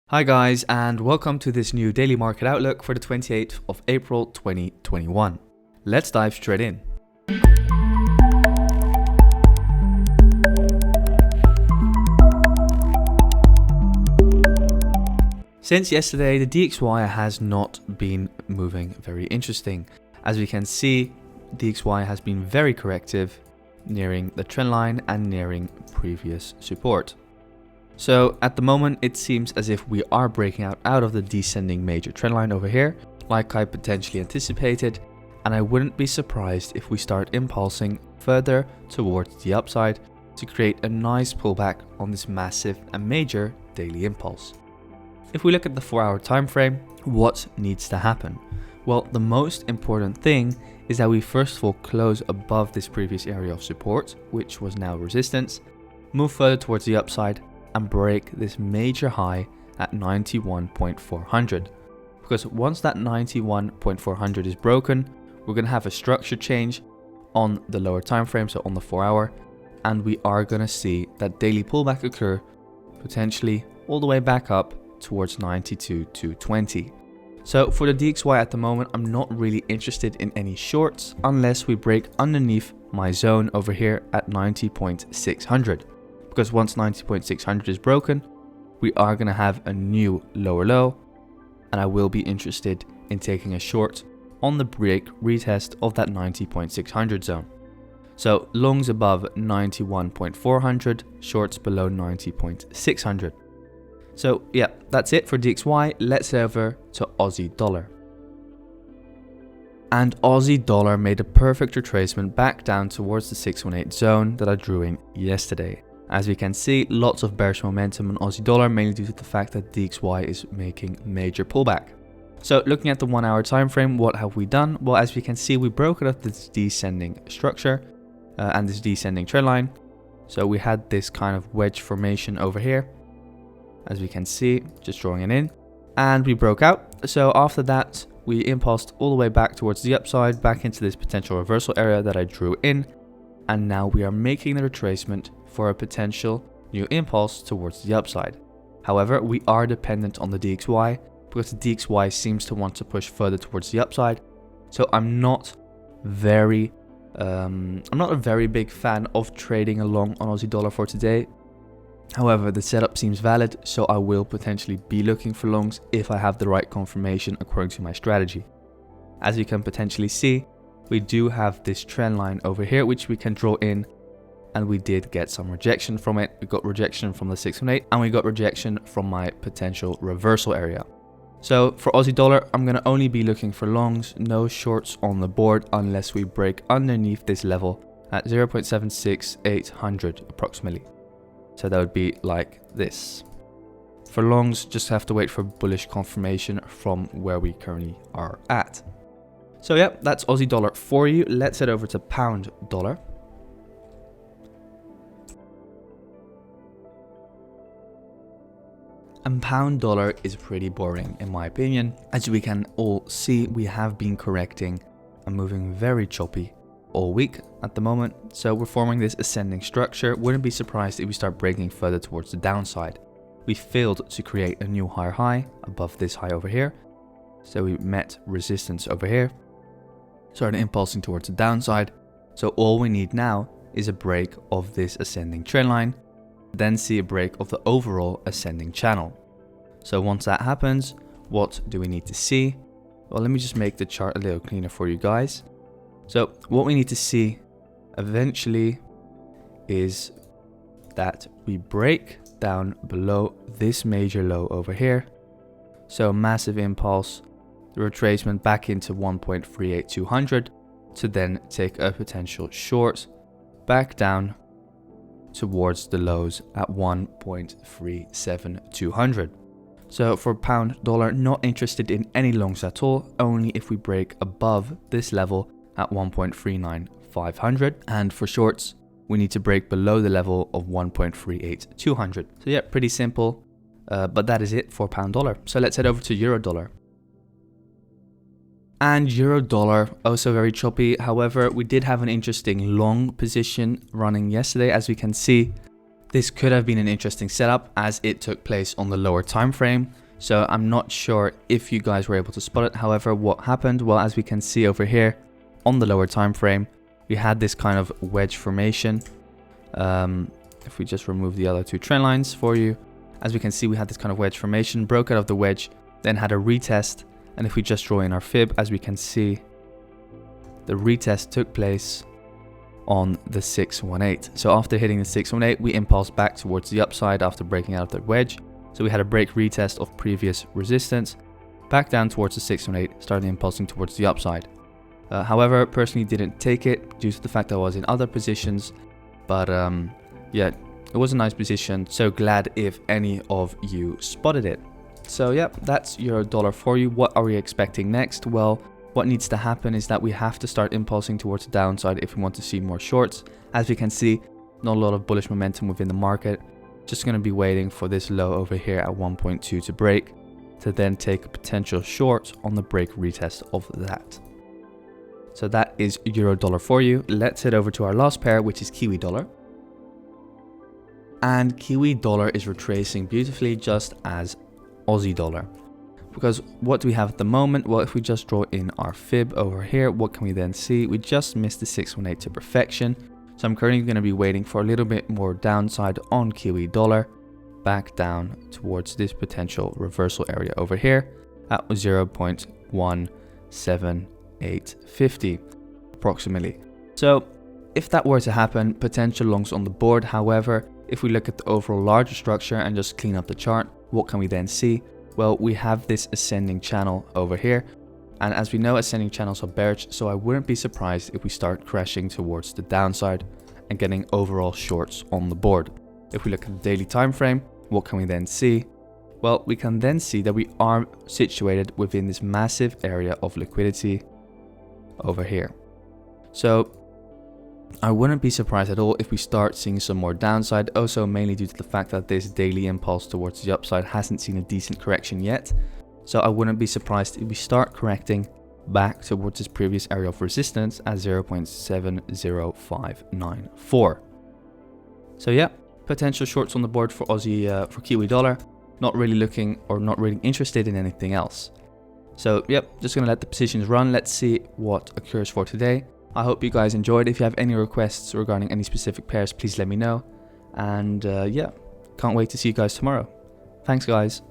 Hi guys, and welcome to this new daily market outlook for the 28th of April 2021. Let's dive straight in. Since yesterday, the DXY has not been moving very interesting. As we can see, DXY has been very corrective, nearing the trend line and nearing previous support. So at the moment, it seems as if we are breaking out of the descending major trend line over here, like I potentially anticipated, and I wouldn't be surprised if we start impulsing further towards the upside to create a nice pullback on this massive and major daily impulse. If we look at the 4-hour time frame, what needs to happen? Well, the most important thing is that we first of all close above this previous area of support, which was now resistance, move further towards the upside, and break this major high at 91.400. Because once that 91.400 is broken, we're going to have a structure change on the lower time frame, so on the 4-hour, and we are going to see that daily pullback occur potentially all the way back up towards 92,220. So for the DXY at the moment, I'm not really interested in any shorts unless we break underneath my zone over here at 90.600. Because once 90.600 is broken, we are going to have a new lower low, and I will be interested in taking a short on the break retest of that 90.600 zone. So longs above 91.400, shorts below 90.600. So yeah, that's it for DXY. Let's head over to Aussie dollar. And Aussie dollar made a perfect retracement back down towards the 618 zone that I drew in yesterday. As we can see, lots of bearish momentum on Aussie dollar, mainly due to the fact that DXY is making major pullback. So looking at the 1-hour time frame, what have we done? Well, as we can see, we broke out of this descending structure and this descending trend line. So we had this kind of wedge formation over here, as we can see, just drawing it in, and we broke out. So after that, we impulsed all the way back towards the upside, back into this potential reversal area that I drew in, and now we are making the retracement for a potential new impulse towards the upside. However, we are dependent on the DXY because the DXY seems to want to push further towards the upside. So I'm not a very big fan of trading along on Aussie dollar for today. However, the setup seems valid, so I will potentially be looking for longs if I have the right confirmation according to my strategy. As you can potentially see, we do have this trend line over here which we can draw in, and we did get some rejection from it. We got rejection from the 618 and we got rejection from my potential reversal area. So for Aussie dollar, I'm going to only be looking for longs, no shorts on the board unless we break underneath this level at 0.76800 approximately. So that would be like this. For longs, just have to wait for bullish confirmation from where we currently are at. So yeah, that's Aussie dollar for you. Let's head over to pound dollar. And pound dollar is pretty boring in my opinion. As we can all see, we have been correcting and moving very choppy all week at the moment. So we're forming this ascending structure. Wouldn't be surprised if we start breaking further towards the downside. We failed to create a new higher high above this high over here. So we met resistance over here. Started impulsing towards the downside. So all we need now is a break of this ascending trend line, then see a break of the overall ascending channel. So once that happens, what do we need to see? Well, let me just make the chart a little cleaner for you guys. So what we need to see eventually is that we break down below this major low over here. So massive impulse, the retracement back into 1.38200 to then take a potential short back down towards the lows at 1.37200. So for pound dollar, not interested in any longs at all, only if we break above this level at 1.39500. And for shorts, we need to break below the level of 1.38200. So yeah, pretty simple, but that is it for pound dollar. So let's head over to euro dollar. And euro dollar, also very choppy. However, we did have an interesting long position running yesterday. As we can see, This could have been an interesting setup as it took place on the lower time frame. So I'm not sure if you guys were able to spot it. However, what happened? Well, as we can see over here on the lower time frame, we had this kind of wedge formation. If we just remove the other two trend lines for you, as we can see, we had this kind of wedge formation, broke out of the wedge, then had a retest. And if we just draw in our fib, as we can see, the retest took place on the 618. So after hitting the 618, we impulsed back towards the upside after breaking out of that wedge. So we had a break retest of previous resistance, back down towards the 618, started impulsing towards the upside. However, personally didn't take it due to the fact that I was in other positions. But yeah, it was a nice position. So glad if any of you spotted it. So yeah, that's euro dollar for you. What are we expecting next? Well, what needs to happen is that we have to start impulsing towards the downside if we want to see more shorts. As we can see, not a lot of bullish momentum within the market. Just going to be waiting for this low over here at 1.2 to break, to then take a potential short on the break retest of that. So that is euro dollar for you. Let's head over to our last pair, which is Kiwi dollar. And Kiwi dollar is retracing beautifully, just as Aussie dollar. Because what do we have at the moment? Well, if we just draw in our fib over here, what can we then see? We just missed the 618 to perfection. So I'm currently going to be waiting for a little bit more downside on Kiwi dollar, back down towards this potential reversal area over here at 0.17850 approximately. So if that were to happen, potential longs on the board. However, if we look at the overall larger structure and just clean up the chart, what can we then see? Well, we have this ascending channel over here. And as we know, ascending channels are bearish, so I wouldn't be surprised if we start crashing towards the downside and getting overall shorts on the board. If we look at the daily time frame, what can we then see? Well, we can then see that we are situated within this massive area of liquidity over here. So I wouldn't be surprised at all if we start seeing some more downside, also mainly due to the fact that this daily impulse towards the upside hasn't seen a decent correction yet. So I wouldn't be surprised if we start correcting back towards this previous area of resistance at 0.70594. So yeah, potential shorts on the board for for Kiwi dollar. Not really looking or not really interested in anything else. So yep, just gonna let the positions run. Let's see what occurs for today. I hope you guys enjoyed. If you have any requests regarding any specific pairs, please let me know. And yeah, can't wait to see you guys tomorrow. Thanks guys.